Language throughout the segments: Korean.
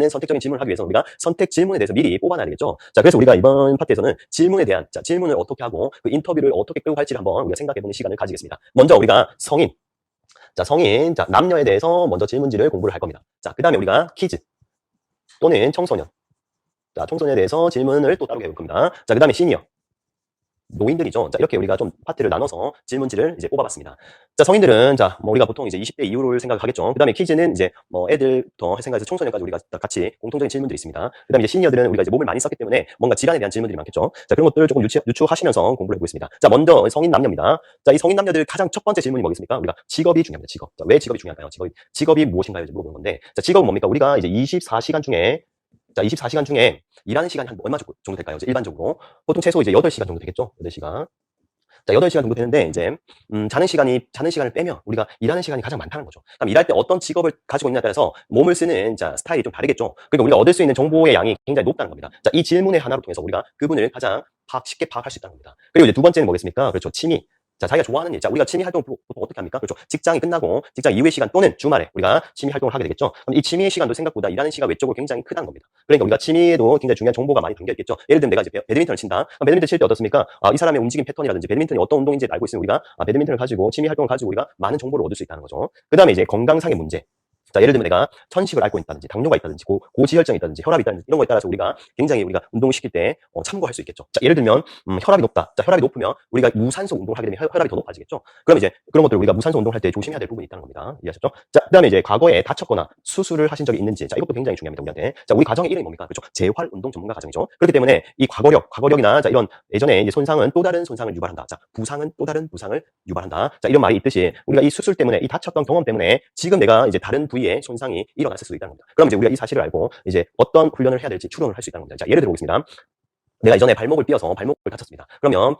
선택적인 질문을 하기 위해서 우리가 선택 질문에 대해서 미리 뽑아놔야 되겠죠. 자, 그래서 우리가 이번 파트에서는 질문에 대한, 질문을 어떻게 하고 그 인터뷰를 어떻게 끌고 갈지를 한번 우리가 생각해보는 시간을 가지겠습니다. 먼저 우리가 성인, 남녀에 대해서 먼저 질문지를 공부를 할 겁니다. 자, 그 다음에 우리가 키즈 또는 청소년, 청소년에 대해서 질문을 또 따로 해볼 겁니다. 자, 그 다음에 시니어, 노인들이죠. 자, 이렇게 우리가 좀 파트를 나눠서 질문지를 이제 뽑아봤습니다. 자, 성인들은, 우리가 보통 이제 20대 이후를 생각하겠죠. 그 다음에 키즈는 이제 애들부터 생각해서 청소년까지 우리가 같이 공통적인 질문들이 있습니다. 그 다음에 이제 시니어들은 우리가 이제 몸을 많이 썼기 때문에 뭔가 질환에 대한 질문들이 많겠죠. 자, 그런 것들을 조금 유추하시면서 공부를 해보겠습니다. 자, 먼저 성인 남녀입니다. 자, 이 성인 남녀들 가장 첫 번째 질문이 뭐겠습니까? 우리가 직업이 중요합니다. 직업. 자, 왜 직업이 중요할까요? 직업이 무엇인가요? 물어보는 건데, 자, 직업은 뭡니까? 우리가 이제 24시간 중에 일하는 시간이 한 얼마 정도 될까요? 이제 일반적으로. 보통 최소 이제 8시간 정도 되겠죠? 8시간. 자, 8시간 정도 되는데, 이제, 자는 시간을 빼면 우리가 일하는 시간이 가장 많다는 거죠. 그럼 일할 때 어떤 직업을 가지고 있냐에 따라서 몸을 쓰는, 스타일이 좀 다르겠죠? 그러니까 우리가 얻을 수 있는 정보의 양이 굉장히 높다는 겁니다. 자, 이 질문의 하나로 통해서 우리가 그분을 가장 쉽게 파악할 수 있다는 겁니다. 그리고 이제 두 번째는 뭐겠습니까? 그렇죠. 취미. 자, 자기가 좋아하는 일. 자, 우리가 취미 활동을 보통 어떻게 합니까? 그렇죠. 직장이 끝나고 직장 이후의 시간 또는 주말에 우리가 취미 활동을 하게 되겠죠. 그럼 이 취미의 시간도 생각보다 일하는 시간 외적으로 굉장히 크다는 겁니다. 그러니까 우리가 취미에도 굉장히 중요한 정보가 많이 담겨 있겠죠. 예를 들면 내가 이제 배드민턴을 친다. 배드민턴 칠 때 어떻습니까? 이 사람의 움직임 패턴이라든지 배드민턴이 어떤 운동인지 알고 있으면 우리가 배드민턴을 가지고 취미 활동을 가지고 우리가 많은 정보를 얻을 수 있다는 거죠. 그 다음에 이제 건강상의 문제. 자, 예를 들면 내가 천식을 앓고 있다든지, 당뇨가 있다든지, 고지혈증이 있다든지, 혈압이 있다든지, 이런 거에 따라서 우리가 운동을 시킬 때 참고할 수 있겠죠. 자, 예를 들면, 혈압이 높다. 자, 혈압이 높으면 우리가 무산소 운동을 하게 되면 혈압이 더 높아지겠죠. 그럼 이제 그런 것들 우리가 무산소 운동할 때 조심해야 될 부분이 있다는 겁니다. 이해하셨죠? 자, 그 다음에 이제 과거에 다쳤거나 수술을 하신 적이 있는지, 자, 이것도 굉장히 중요합니다, 우리한테. 자, 우리 가정의 이름이 뭡니까? 그렇죠. 재활운동 전문가 가정이죠. 그렇기 때문에 이 과거력이나, 자, 이런 예전에 이제 손상은 또 다른 손상을 유발한다. 자, 부상은 또 다른 부상을 유발한다. 자, 이런 말이 있듯이 우리가 이 수술 때문에, 이 다쳤던 경험 때문에 지금 내가 이제 다른 부위에 손상이 일어났을 수도 있다는 겁니다. 그럼 이제 우리가 이 사실을 알고 이제 어떤 훈련을 해야 될지 추론을 할 수 있다는 겁니다. 자, 예를 들어 보겠습니다. 내가 이전에 발목을 삐어서 발목을 다쳤습니다. 그러면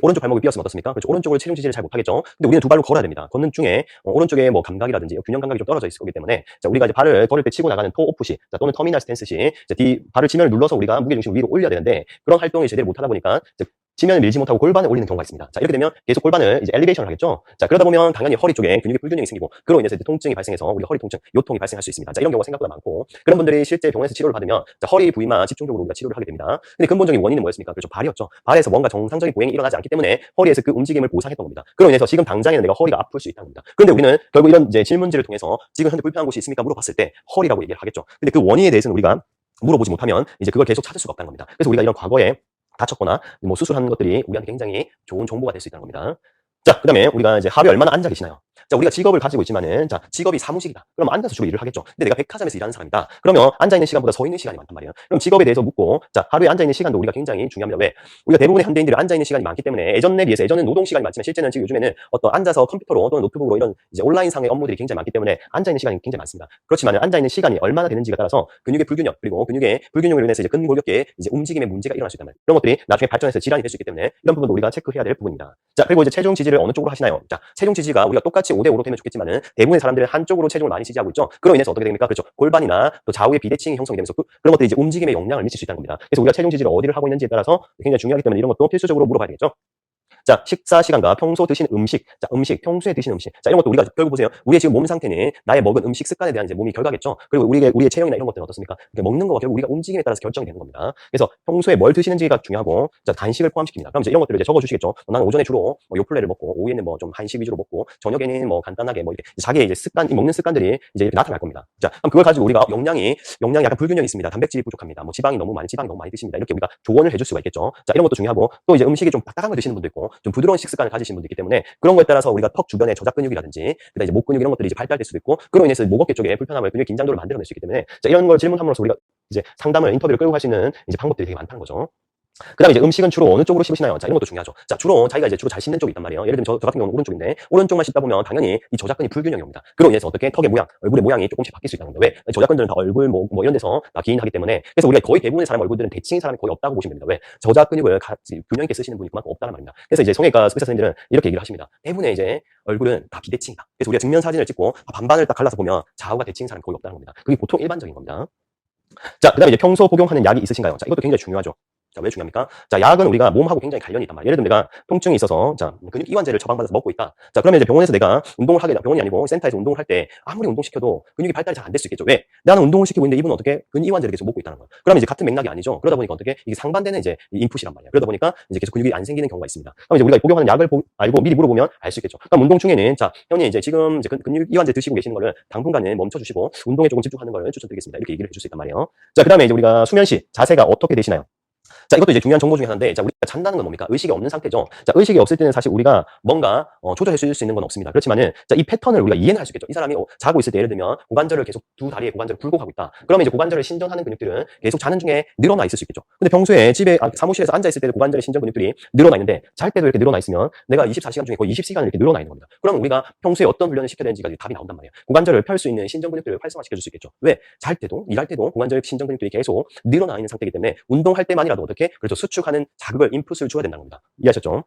오른쪽 발목을 삐었으면 어떻습니까? 그렇죠. 오른쪽으로 체중 지지를 잘 못하겠죠. 근데 우리는 두 발로 걸어야 됩니다. 걷는 중에 오른쪽에 뭐 감각이라든지 균형 감각이 좀 떨어져 있을 거기 때문에, 자, 우리가 이제 발을 걸을 때 치고 나가는 토 오프 시, 자, 또는 터미널 스탠스 시, 발을 지면을 눌러서 우리가 무게 중심을 위로 올려야 되는데 그런 활동을 제대로 못 하다 보니까 지면을 밀지 못하고 골반을 올리는 경우가 있습니다. 자, 이렇게 되면 계속 골반을 이제 엘리베이션을 하겠죠. 자, 그러다 보면 당연히 허리 쪽에 근육의 불균형이 생기고 그로 인해서 이제 통증이 발생해서 우리가 허리 통증, 요통이 발생할 수 있습니다. 자, 이런 경우가 생각보다 많고 그런 분들이 실제 병원에서 치료를 받으면 허리 부위만 집중적으로 우리가 치료를 하게 됩니다. 근데 근본적인 원인은 뭐였습니까? 그렇죠. 발이었죠. 발에서 뭔가 정상적인 보행이 일어나지 않기 때문에 허리에서 그 움직임을 보상했던 겁니다. 그로 인해서 지금 당장에는 내가 허리가 아플 수 있다는 겁니다. 그런데 우리는 결국 이런 이제 질문지를 통해서 지금 현재 불편한 곳이 있습니까? 물어봤을 때 허리라고 얘기를 하겠죠. 근데 그 원인에 대해서는 우리가 물어보지 못하면 이제 그걸 계속 찾을 수가 없다는 겁니다. 그래서 우리가 이런 과거에 다쳤거나 뭐 수술한 것들이 우리한테 굉장히 좋은 정보가 될 수 있다는 겁니다. 자, 그 다음에 우리가 이제 하루에 얼마나 앉아 계시나요? 자, 우리가 직업을 가지고 있지만은, 자, 직업이 사무직이다. 그럼 앉아서 주로 일을 하겠죠. 근데 내가 백화점에서 일하는 사람이다. 그러면 앉아있는 시간보다 서 있는 시간이 많단 말이에요. 그럼 직업에 대해서 묻고, 자, 하루에 앉아있는 시간도 우리가 굉장히 중요합니다. 왜? 우리가 대부분의 현대인들이 앉아있는 시간이 많기 때문에 예전에 비해서, 예전에는 노동 시간이 많지만 실제는 지금 요즘에는 어떤 앉아서 컴퓨터로 또는 노트북으로 이런 이제 온라인상의 업무들이 굉장히 많기 때문에 앉아있는 시간이 굉장히 많습니다. 그렇지만 앉아있는 시간이 얼마나 되는지에 따라서 근육의 불균형, 그리고 근육의 불균형으로 인해서 이제 근골격계에 이제 움직임에 문제가 일어날 수 있단 말이에요. 그런 것들이 나중에 발전해서 질환이 될 수 있기 때문에 이런 부분도 우리가 체크해야 될 부분입니다. 자, 그리고 이제 체중 지지를 어느 쪽으로 하시나요? 자, 체중 지지가 우리가 똑같이 5대5로 되면 좋겠지만은 대부분의 사람들은 한쪽으로 체중을 많이 지지하고 있죠. 그로 인해서 어떻게 됩니까? 그렇죠. 골반이나 또 좌우의 비대칭이 형성이 되면서 그런 것들이 이제 움직임에 영향을 미칠 수 있다는 겁니다. 그래서 우리가 체중 지지를 어디를 하고 있는지에 따라서 굉장히 중요하기 때문에 이런 것도 필수적으로 물어봐야 되겠죠. 자, 식사 시간과 평소 드시는 음식. 자, 평소에 드시는 음식. 자, 이런 것도 우리가 결국 보세요. 우리의 지금 몸 상태는 나의 먹은 음식 습관에 대한 이제 몸이 결과겠죠. 그리고 우리의 체형이나 이런 것들은 어떻습니까? 먹는 거가 결국 우리가 움직임에 따라서 결정이 되는 겁니다. 그래서 평소에 뭘 드시는지가 중요하고, 자, 간식을 포함시킵니다. 그럼 이제 이런 것들을 이제 적어주시겠죠. 나는 오전에 주로 요플레를 먹고, 오후에는 뭐 좀 한식 위주로 먹고, 저녁에는 뭐 간단하게 뭐 이렇게 자기의 이제 먹는 습관들이 이제 이렇게 나타날 겁니다. 자, 그럼 그걸 가지고 우리가 영양이 약간 불균형이 있습니다. 단백질이 부족합니다. 뭐 지방이 너무 많이 드십니다. 이렇게 우리가 조언을 해줄 수가 있겠죠. 자, 이런 것도 중요하고, 또 이제 음식이 좀 딱딱한 걸 드시는 분도 있고, 좀 부드러운 식습관을 가지신 분도 있기 때문에 그런 거에 따라서 우리가 턱 주변의 저작 근육이라든지 그다음에 이제 목 근육 이런 것들이 이제 발달될 수도 있고 그로 인해서 목 어깨 쪽에 불편함을 근육 긴장도를 만들어낼 수 있기 때문에 자, 이런 걸 질문함으로써 우리가 이제 인터뷰를 끌고 갈 수 있는 이제 방법들이 되게 많다는 거죠. 그 다음에 이제 음식은 주로 어느 쪽으로 씹으시나요? 자, 이런 것도 중요하죠. 자, 자기가 이제 주로 잘 씹는 쪽이 있단 말이에요. 예를 들면 저 같은 경우는 오른쪽인데, 오른쪽만 씹다 보면 당연히 이 저작근이 불균형이 옵니다. 그로 인해서 어떻게 턱의 모양, 얼굴의 모양이 조금씩 바뀔 수 있다는 겁니다. 왜? 저작근들은 다 얼굴, 뭐 이런 데서 다 기인하기 때문에. 그래서 우리가 거의 대부분의 사람 얼굴들은 대칭인 사람이 거의 없다고 보시면 됩니다. 왜? 저작 근육을 균형 있게 쓰시는 분이 그만큼 없다는 말입니다. 그래서 이제 성형외과 의사 선생님들은 이렇게 얘기를 하십니다. 대부분의 이제 얼굴은 다 비대칭이다. 그래서 우리가 증면 사진을 찍고 반반을 딱 갈라서 보면 좌우가 대칭인 사람이 거의 없다는 겁니다. 그게 보통 일반적인 겁니다. 자, 그 다음에 이제 평소 복용하는 약이 있으신가요? 자, 이것도 굉장히 중요하죠. 자, 왜 중요합니까? 자, 약은 우리가 몸하고 굉장히 관련이 있단 말이에요. 예를 들면 내가 통증이 있어서, 자, 근육 이완제를 처방받아서 먹고 있다. 자, 그러면 이제 병원에서 내가 운동을 하게, 병원이 아니고 센터에서 운동을 할 때 아무리 운동시켜도 근육이 발달이 잘 안 될 수 있겠죠. 왜? 나는 운동을 시키고 있는데 이분은 어떻게 근육 이완제를 계속 먹고 있다는 거야. 그러면 이제 같은 맥락이 아니죠. 그러다 보니까 어떻게 이게 상반되는 이제 인풋이란 말이야. 그러다 보니까 이제 계속 근육이 안 생기는 경우가 있습니다. 그럼 이제 우리가 복용하는 약을 알고 미리 물어보면 알 수 있겠죠. 그럼 운동 중에는 자, 형님 이제 지금 이제 근육 이완제 드시고 계시는 거를 당분간은 멈춰주시고 운동에 조금 집중하는 걸 추천드리겠습니다. 이렇게 얘기를 해줄 수 있단 말이에요. 자, 그다음에 이제 우리가 수면 시 자세가 어떻게 되시나요? 자, 이것도 이제 중요한 정보 중에 하나인데, 자, 우리가 잔다는 건 뭡니까? 의식이 없는 상태죠. 자, 의식이 없을 때는 사실 우리가 뭔가 조절해 줄 수 있는 건 없습니다. 그렇지만은, 자, 이 패턴을 우리가 이해는 할 수 있겠죠. 이 사람이 자고 있을 때 예를 들면 고관절을 계속 두 다리에 고관절을 굴곡하고 있다. 그러면 이제 고관절을 신전하는 근육들은 계속 자는 중에 늘어나 있을 수 있겠죠. 근데 평소에 집에 사무실에서 앉아 있을 때도 고관절의 신전 근육들이 늘어나 있는데 잘 때도 이렇게 늘어나 있으면 내가 24시간 중에 거의 20시간을 이렇게 늘어나 있는 겁니다. 그러면 우리가 평소에 어떤 훈련을 시켜야 되는지가 답이 나온단 말이에요. 고관절을 펼 수 있는 신전 근육들을 활성화시켜 줄 수 있겠죠. 왜? 잘 때도 일할 때도 고관절 신전 근육들이 계속 늘어나 있는 상태이기 때문에 운동할 때만이라도 어떻게 그렇죠. 수축하는 자극을 인풋을 줘야 된다는 겁니다. 이해하셨죠?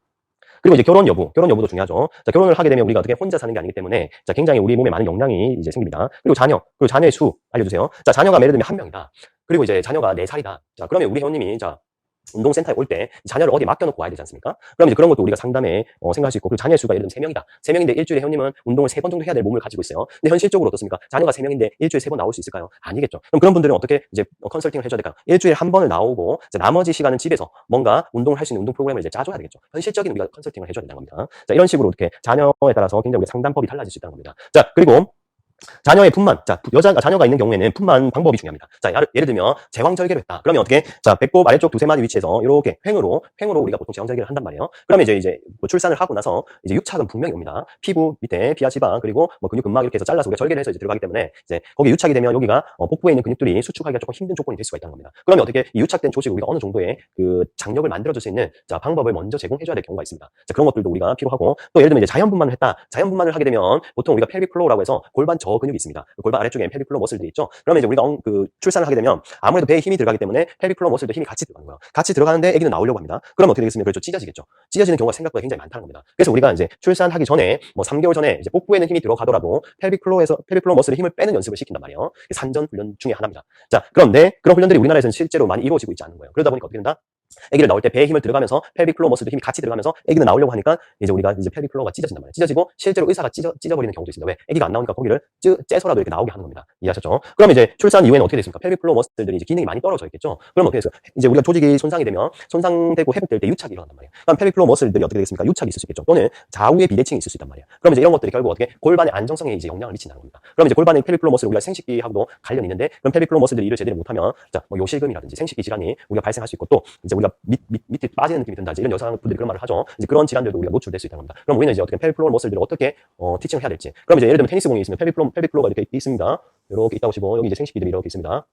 그리고 이제 결혼 여부도 중요하죠. 자, 결혼을 하게 되면 우리가 어떻게 혼자 사는 게 아니기 때문에 자, 굉장히 우리 몸에 많은 영향이 이제 생깁니다. 그리고 자녀의 수 알려주세요. 자, 자녀가 예를 들면 한 명이다. 그리고 이제 자녀가 4살이다. 자, 그러면 우리 회원님이 자, 운동센터에 올 때 자녀를 어디 맡겨놓고 와야 되지 않습니까? 그럼 이제 그런 것도 우리가 상담에 생각할 수 있고, 그리고 자녀의 수가 예를 들면 3명이다. 3명인데 일주일에 회원님은 운동을 3번 정도 해야 될 몸을 가지고 있어요. 근데 현실적으로 어떻습니까? 자녀가 3명인데 일주일에 3번 나올 수 있을까요? 아니겠죠. 그럼 그런 분들은 어떻게 이제 컨설팅을 해줘야 될까요? 일주일에 한 번을 나오고 나머지 시간은 집에서 뭔가 운동을 할 수 있는 운동 프로그램을 이제 짜줘야 되겠죠. 현실적인 우리가 컨설팅을 해줘야 된다는 겁니다. 자, 이런 식으로 이렇게 자녀에 따라서 굉장히 우리 상담법이 달라질 수 있다는 겁니다. 자, 그리고 자녀의 분만, 자, 자녀가 있는 경우에는 분만 방법이 중요합니다. 자, 예를 들면, 제왕절개를 했다. 그러면 어떻게, 자, 배꼽 아래쪽 두세 마디 위치에서, 이렇게 횡으로 우리가 보통 제왕절개를 한단 말이에요. 그러면 이제 뭐 출산을 하고 나서, 이제 유착은 분명히 옵니다. 피부 밑에 피하 지방, 그리고 뭐 근육 근막 이렇게 해서 잘라서 우리가 절개를 해서 이제 들어가기 때문에, 이제 거기 유착이 되면 여기가, 복부에 있는 근육들이 수축하기가 조금 힘든 조건이 될 수가 있다는 겁니다. 그러면 어떻게, 이 유착된 조직을 우리가 어느 정도의 그 장력을 만들어줄 수 있는, 자, 방법을 먼저 제공해줘야 될 경우가 있습니다. 자, 그런 것들도 우리가 필요하고, 또 예를 들면 이제 자연분만을 했다. 자연분만을 하게 되면, 보통 우리가 펠빅 플로어라고 해서 골반 저 근육이 있습니다. 골반 아래쪽에 펠빅 플로어 머슬들이 있죠. 그러면 이제 우리가 출산을 하게 되면 아무래도 배에 힘이 들어가기 때문에 펠빅 플로어 머슬도 힘이 같이 들어가는 거예요. 같이 들어가는데 아기는 나오려고 합니다. 그러면 어떻게 되겠습니까? 그렇죠. 찢어지겠죠. 찢어지는 경우가 생각보다 굉장히 많다는 겁니다. 그래서 우리가 이제 출산하기 전에 뭐 3개월 전에 이제 복부에는 힘이 들어가더라도 펠빅 플로어 머슬의 힘을 빼는 연습을 시킨단 말이에요. 산전 훈련 중에 하나입니다. 자, 그런데 그런 훈련들이 우리나라에서는 실제로 많이 이루어지고 있지 않는 거예요. 그러다 보니까 어떻게 된다? 아기를 나올 때 배에 힘을 들어가면서 펠빅 플로어 머슬도 힘이 같이 들어가면서 아기는 나오려고 하니까 이제 우리가 이제 펠빅 플로어가 찢어진단 말이에요. 찢어지고 실제로 의사가 찢어버리는 경우도 있습니다. 왜? 아기가 안 나오니까 거기를 째서라도 이렇게 나오게 하는 겁니다. 이해하셨죠? 그러면 이제 출산 이후에는 어떻게 됐습니까? 펠빅 플로어 머슬들이 이제 기능이 많이 떨어져 있겠죠. 그럼 어떻게 됐어요? 이제 우리가 조직이 손상이 되면 손상되고 회복될 때 유착이 일어난단 말이에요. 그럼 펠빅 플로어 머슬들이 어떻게 되겠습니까? 유착이 있을 수 있겠죠. 또는 좌우의 비대칭이 있을 수 있단 말이에요. 그럼 이제 이런 것들이 결국 어떻게 골반의 안정성에 이제 영향을 미친다는 겁니다. 그럼 이제 골반의 펠빅 플로어 머슬 우리가 생식기하고도 관련이 있는데 그럼 펠빅 플로어 머슬들이 일을 제대로 못하면 자, 뭐 요실금이라든지 생식기 질환이 우리가 발생할 수 있고 또 이제 우리가 밑에 빠지는 느낌이 든다. 이런 여성분들이 그런 말을 하죠. 이제 그런 질환들도 우리가 노출될 수 있다는 겁니다. 그럼 우리는 이제 어떻게 펠빅 플로어 머슬들을 어떻게 티칭을 해야 될지. 그럼 이제 예를 들면 테니스 공이 있으면 펠빅 플로어가 이렇게 있습니다. 이렇게 있다고 보시고 여기 이제 생식기들이 이렇게 있습니다.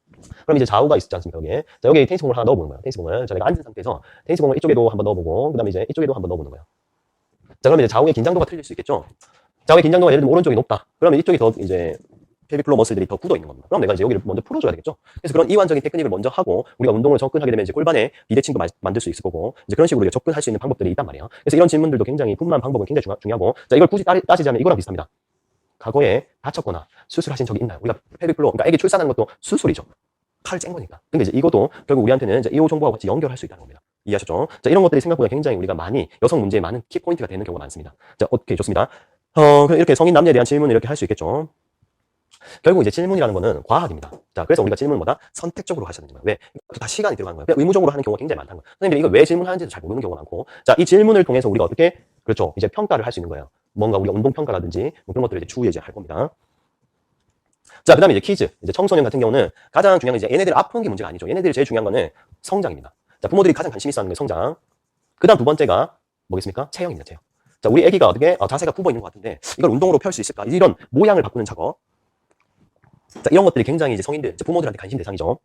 그럼 이제 좌우가 있지 않습니까? 여기에. 자, 여기 테니스 공을 하나 넣어보는 거예요. 테니스 공을. 자, 내가 앉은 상태에서 테니스 공을 이쪽에도 한번 넣어보고 그다음에 이제 이쪽에도 한번 넣어보는 거예요. 자, 그러면 이제 좌우의 긴장도가 틀릴 수 있겠죠. 좌우의 긴장도가 예를 들면 오른쪽이 높다. 그러면 이쪽이 더 이제 펠빅 플로어 머슬들이 더 굳어 있는 겁니다. 그럼 내가 이제 여기를 먼저 풀어줘야 되겠죠. 그래서 그런 이완적인 테크닉을 먼저 하고 우리가 운동을 접근하게 되면 이제 골반에 비대칭도 만들 수 있을 거고 이제 그런 식으로 우리가 접근할 수 있는 방법들이 있단 말이에요. 그래서 이런 질문들도 굉장히 분만 방법은 굉장히 중요하고 자 이걸 굳이 따지자면 이거랑 비슷합니다. 과거에 다쳤거나 수술하신 적이 있나요? 우리가 펠빅 플로어 그러니까 애기 출산하는 것도 수술이죠. 칼을 짠 거니까. 근데 이제 이것도 결국 우리한테는 이제 이호 정보와 같이 연결할 수 있다는 겁니다. 이해하셨죠? 자 이런 것들이 생각보다 굉장히 우리가 많이 여성 문제에 많은 키포인트가 되는 경우가 많습니다. 자 오케이 좋습니다. 이렇게 성인 남녀에 대한 질문을 이렇게 할 수 있겠죠. 결국 이제 질문이라는 거는 과학입니다. 자, 그래서 우리가 질문은 뭐다? 선택적으로 하셔야 되는 거예요. 왜? 다 시간이 들어가는 거예요. 그냥 의무적으로 하는 경우가 굉장히 많다는 거예요. 선생님들이 이걸 왜 질문하는지도 잘 모르는 경우가 많고. 자, 이 질문을 통해서 우리가 어떻게, 그렇죠. 이제 평가를 할 수 있는 거예요. 뭔가 우리가 운동평가라든지 뭐 그런 것들을 이제 추후에 이제 할 겁니다. 자, 그 다음에 이제 퀴즈. 이제 청소년 같은 경우는 가장 중요한 게 이제 얘네들 아픈 게 문제가 아니죠. 얘네들이 제일 중요한 거는 성장입니다. 자, 부모들이 가장 관심 있어 하는 게 성장. 그 다음 두 번째가 뭐겠습니까? 체형입니다, 체형. 자, 우리 애기가 어떻게, 자세가 굽어 있는 것 같은데 이걸 운동으로 펼 수 있을까? 이런 모양을 바꾸는 작업. 자, 이런 것들이 굉장히 이제 성인들, 이제 부모들한테 관심 대상이죠.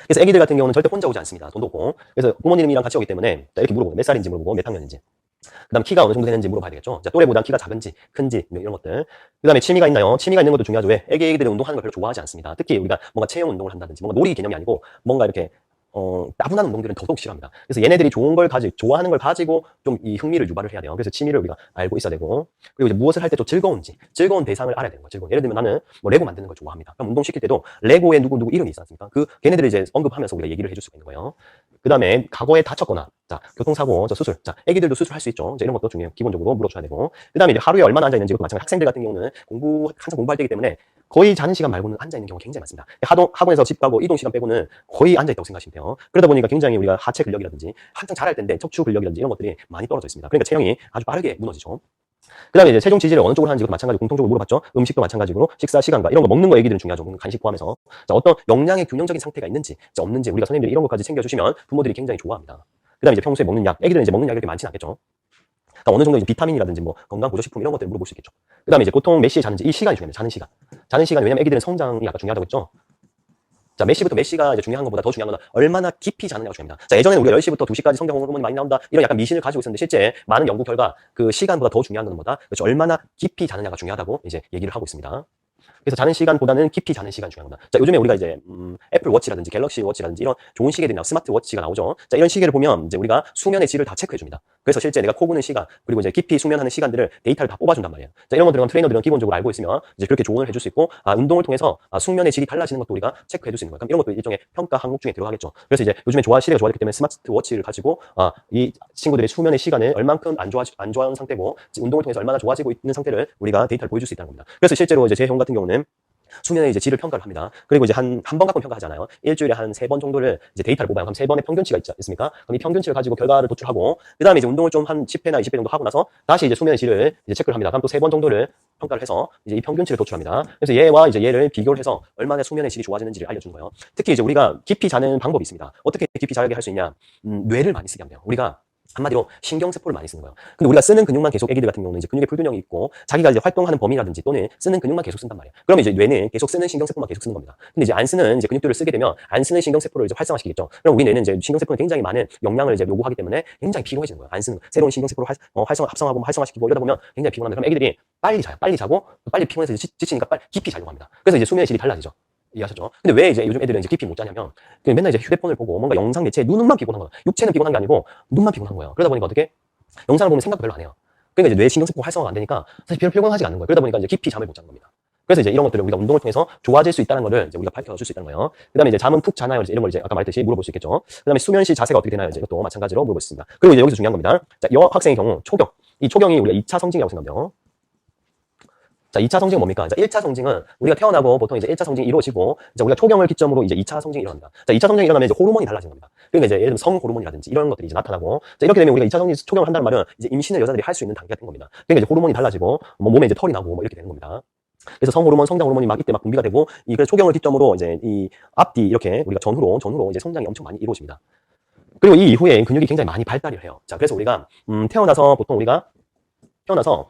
그래서 애기들 같은 경우는 절대 혼자 오지 않습니다. 돈도 없고. 그래서 부모님이랑 같이 오기 때문에 자, 이렇게 물어보고 몇 살인지 물어보고 몇 학년인지. 그 다음 키가 어느 정도 되는지 물어봐야 되겠죠. 자, 또래보다 키가 작은지, 큰지, 뭐 이런 것들. 그 다음에 취미가 있나요? 취미가 있는 것도 중요하죠. 왜? 애기들은 운동하는 걸 별로 좋아하지 않습니다. 특히 우리가 뭔가 체형 운동을 한다든지, 뭔가 놀이 개념이 아니고, 뭔가 이렇게, 따분한 운동들은 더더욱 싫어합니다. 그래서 얘네들이 좋아하는 걸 가지고 좀 이 흥미를 유발을 해야 돼요. 그래서 취미를 우리가 알고 있어야 되고, 그리고 이제 무엇을 할 때 좀 즐거운 대상을 알아야 되는 거예요. 예를 들면 나는 뭐 레고 만드는 걸 좋아합니다. 그럼 운동 시킬 때도 레고에 누구 이름이 있지 않습니까? 걔네들을 이제 언급하면서 우리가 얘기를 해줄 수가 있는 거예요. 그 다음에 과거에 다쳤거나, 자, 교통사고, 수술. 자, 애기들도 수술할 수 있죠. 이런 것도 중요해요. 기본적으로 물어줘야 되고. 그 다음에 이제 하루에 얼마나 앉아있는지, 이것도 마찬가지. 학생들 같은 경우는 한참 공부할 때이기 때문에 거의 자는 시간 말고는 앉아있는 경우가 굉장히 많습니다. 학원에서 집 가고 이동 시간 빼고는 거의 앉아있다고 생각하시면 돼요. 그러다 보니까 굉장히 우리가 하체 근력이라든지, 한창 자랄 때인데 척추 근력이라든지 이런 것들이 많이 떨어져 있습니다. 그러니까 체형이 아주 빠르게 무너지죠. 그 다음에 이제 체중 지지를 어느 쪽으로 하는지 마찬가지로 공통적으로 물어봤죠. 음식도 마찬가지로 식사 시간과 이런 거 먹는 거 얘기들은 중요하죠. 간식 포함해서. 자, 어떤 영양의 균형적인 상태가 있는지, 자, 없는지 우리가 선생님들이 이런 것까지 챙겨주시면 부모들이 굉장히 좋아합니다. 그 다음에 이제 평소에 먹는 약, 애기들은 이제 먹는 약이 그렇게 많지는 않겠죠. 그러니까 어느 정도 이제 비타민이라든지 뭐 건강보조식품 이런 것들을 물어볼 수 있겠죠. 그 다음에 이제 보통 몇 시에 자는지 이 시간이 중요합니다. 자는 시간. 자는 시간, 왜냐면 애기들은 성장이 아까 중요하다고 했죠. 자, 몇 시부터 몇 시가 이제 중요한 것보다 더 중요한 건 얼마나 깊이 자느냐가 중요합니다. 자, 예전에는 우리가 10시부터 2시까지 성장 호르몬이 많이 나온다. 이런 약간 미신을 가지고 있었는데 실제 많은 연구 결과 그 시간보다 더 중요한 건 뭐다? 그렇죠. 얼마나 깊이 자느냐가 중요하다고 이제 얘기를 하고 있습니다. 그래서 자는 시간보다는 깊이 자는 시간이 중요한 겁니다. 자, 요즘에 우리가 이제 애플 워치라든지 갤럭시 워치라든지 이런 좋은 시계들이 나오고 스마트 워치가 나오죠. 자, 이런 시계를 보면 이제 우리가 수면의 질을 다 체크해 줍니다. 그래서 실제 내가 코 고는 시간, 그리고 이제 깊이 수면하는 시간들을 데이터를 다 뽑아준단 말이에요. 자, 이런 것들은 트레이너들은 기본적으로 알고 있으면 이제 그렇게 조언을 해줄 수 있고, 운동을 통해서 숙면의 질이 달라지는 것도 우리가 체크해 줄 수 있는 거예요. 그럼 이런 것도 일종의 평가 항목 중에 들어가겠죠. 그래서 이제 요즘에 시대가 좋아졌기 때문에 스마트 워치를 가지고 이 친구들의 수면의 시간을 얼만큼 안 좋아하는 상태고, 운동을 통해서 얼마나 좋아지고 있는 상태를 우리가 데이터를 보여줄 수 있다는 겁니다. 그래서 실제로 이제 제 형 같은 경우는 수면의 이제 질을 평가를 합니다. 그리고 이제 한 번 갖고 평가하잖아요. 일주일에 한 3번 정도를 이제 데이터를 뽑아요. 그럼 3번의 평균치가 있습니까? 그럼 이 평균치를 가지고 결과를 도출하고, 그 다음에 이제 운동을 좀 한 10회나 20회 정도 하고 나서 다시 이제 수면의 질을 이제 체크를 합니다. 그럼 또 3번 정도를 평가를 해서 이제 이 평균치를 도출합니다. 그래서 얘와 이제 얘를 비교를 해서 얼마나 수면의 질이 좋아지는지를 알려주는 거예요. 특히 이제 우리가 깊이 자는 방법이 있습니다. 어떻게 깊이 자게 할 수 있냐? 뇌를 많이 쓰게 하면 돼요. 우리가 한마디로 신경세포를 많이 쓰는 거예요. 근데 우리가 쓰는 근육만 계속, 애기들 같은 경우는 이제 근육의 불균형이 있고 자기가 이제 활동하는 범위라든지 또는 쓰는 근육만 계속 쓴단 말이에요. 그러면 이제 뇌는 계속 쓰는 신경세포만 계속 쓰는 겁니다. 근데 이제 안 쓰는 이제 근육들을 쓰게 되면 안 쓰는 신경세포를 이제 활성화시키겠죠. 그럼 우리 뇌는 이제 신경세포는 굉장히 많은 영양을 이제 요구하기 때문에 굉장히 피곤해지는 거예요. 안 쓰는 새로운 신경세포를 활성화시키고 이러다 보면 굉장히 피곤합니다. 그럼 애기들이 빨리 자요. 빨리 자고 빨리 피곤해서 지치니까 빨리 깊이 자려고 합니다. 그래서 이제 수면의 질이 달라지죠. 이해하셨죠? 근데 왜 이제 요즘 애들은 이제 깊이 못 자냐면 맨날 이제 휴대폰을 보고 뭔가 영상 매체에 눈만 피곤한 거야. 육체는 피곤한 게 아니고 눈만 피곤한 거예요. 그러다 보니까 어떻게 영상을 보면 생각도 별로 안 해요. 그러니까 이제 뇌 신경세포가 활성화가 안 되니까 사실 별로 피곤하지 않는 거예요. 그러다 보니까 이제 깊이 잠을 못 자는 겁니다. 그래서 이제 이런 것들을 우리가 운동을 통해서 좋아질 수 있다는 거를 이제 우리가 밝혀줄 수 있다는 거예요. 그다음에 이제 잠은 푹 자나요? 이런 걸 이제 아까 말했듯이 물어볼 수 있겠죠. 그다음에 수면 시 자세가 어떻게 되나요? 이제 이것도 마찬가지로 물어볼 수 있습니다. 그리고 이제 여기서 중요한 겁니다. 자, 여 학생의 경우 초경. 이 초경이 우리가 2차 성징이라고 생각해요. 자, 2차 성징은 뭡니까? 자, 1차 성징은 우리가 태어나고 보통 이제 1차 성징이 이루어지고, 이제 우리가 초경을 기점으로 이제 2차 성징이 일어납니다. 자, 2차 성징이 일어나면 이제 호르몬이 달라지는 겁니다. 그러니까 이제 예를 들면 성 호르몬이라든지 이런 것들이 이제 나타나고, 자, 이렇게 되면 우리가 2차 성징 초경을 한다는 말은 이제 임신을 여자들이 할 수 있는 단계가 된 겁니다. 그러니까 이제 호르몬이 달라지고, 뭐 몸에 이제 털이 나고 뭐 이렇게 되는 겁니다. 그래서 성 호르몬, 성장 호르몬이 막 이때 막 분비가 되고, 그래서 초경을 기점으로 이제 이 앞뒤 이렇게 우리가 전후로 이제 성장이 엄청 많이 이루어집니다. 그리고 이 이후에 근육이 굉장히 많이 발달을 해요. 자, 그래서 우리가 태어나서 보통 우리가 태어나서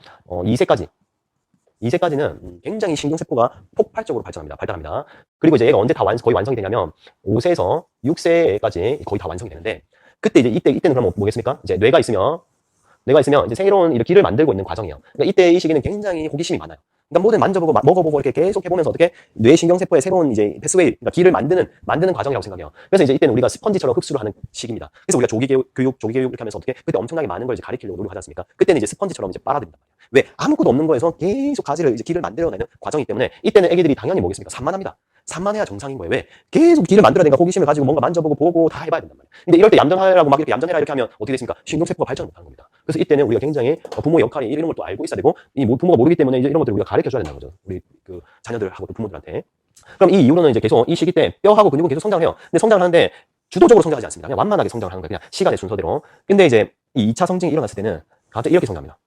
2세까지는 굉장히 신경세포가 폭발적으로 발달합니다. 그리고 이제 얘가 언제 다 거의 완성이 되냐면 5세에서 6세까지 거의 다 완성이 되는데, 그때 이제 이때는 그럼 뭐겠습니까? 이제 뇌가 있으면 이제 새로운 길을 만들고 있는 과정이에요. 그러니까 이때 이 시기는 굉장히 호기심이 많아요. 그러니까 뭐든 만져보고 먹어보고 이렇게 계속 해보면서 어떻게 뇌 신경세포의 새로운 이제 패스웨이, 그러니까 길을 만드는 과정이라고 생각해요. 그래서 이제 이때는 우리가 스펀지처럼 흡수를 하는 시기입니다. 그래서 우리가 조기교육 이렇게 하면서 어떻게 그때 엄청나게 많은 걸 이제 가리키려고 노력하지 않습니까? 그때는 이제 스펀지처럼 이제 빨아들인다. 왜? 아무것도 없는 거에서 계속 가지를 이제 길을 만들어내는 과정이기 때문에 이때는 애기들이 당연히 뭐겠습니까? 산만합니다. 산만해야 정상인 거예요. 왜? 계속 길을 만들어내니까 호기심을 가지고 뭔가 만져보고 보고 다 해봐야 된단 말이에요. 근데 이럴 때 얌전하라고 막 이렇게 얌전해라 이렇게 하면 어떻게 됐습니까? 신경세포가 발전을 못하는 겁니다. 그래서 이때는 우리가 굉장히 부모의 역할이 이런 걸 또 알고 있어야 되고, 이 부모가 모르기 때문에 이제 이런 것들을 우리가 가르쳐줘야 된다는 거죠. 우리 그 자녀들하고 또 부모들한테. 그럼 이 이후로는 이제 계속 이 시기 때 뼈하고 근육은 계속 성장을 해요. 근데 성장을 하는데 주도적으로 성장하지 않습니다. 그냥 완만하게 성장을 하는 거예요. 그냥 시간의 순서대로. 근데 이제 이 2차 성징이 일어났을 때는 갑자기 이렇게 성장합니다.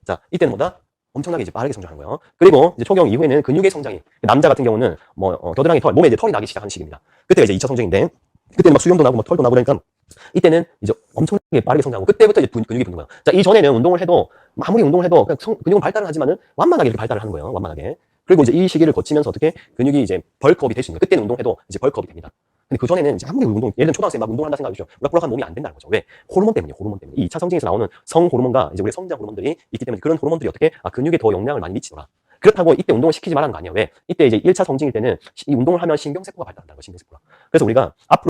자, 이때는 뭐다? 엄청나게 이제 빠르게 성장하는 거예요. 그리고 이제 초경 이후에는 근육의 성장이, 남자 같은 경우는 겨드랑이 털, 몸에 이제 털이 나기 시작하는 시기입니다. 그때가 이제 2차 성징인데, 그때는 막 수염도 나고 막 털도 나고 그러니까 이때는 이제 엄청나게 빠르게 성장하고, 그때부터 이제 근육이 붙는 거예요. 자, 이전에는 운동을 해도 아무리 운동을 해도 그냥 근육은 발달을 하지만은 완만하게 이렇게 발달을 하는 거예요. 완만하게. 그리고 이제 이 시기를 거치면서 어떻게 근육이 이제 벌크업이 될 수 있는 거예요. 그때는 운동해도 이제 벌크업이 됩니다. 근데 그전에는 이제 아무리 예를 들면 초등학생 막 운동한다 생각하시죠. 우락부락한 몸이 안 된다는 거죠. 왜? 호르몬 때문이에요. 호르몬 때문에. 이 2차 성징에서 나오는 성 호르몬과 이제 우리 성장 호르몬들이 있기 때문에 그런 호르몬들이 어떻게 근육에 더 영향을 많이 미치더라. 그렇다고 이때 운동을 시키지 말라는 거 아니에요. 왜? 이때 이제 1차 성징일 때는 이 운동을 하면 신경세포가 발달한다는 거예요. 신경세포가. 그래서 우리가 앞으로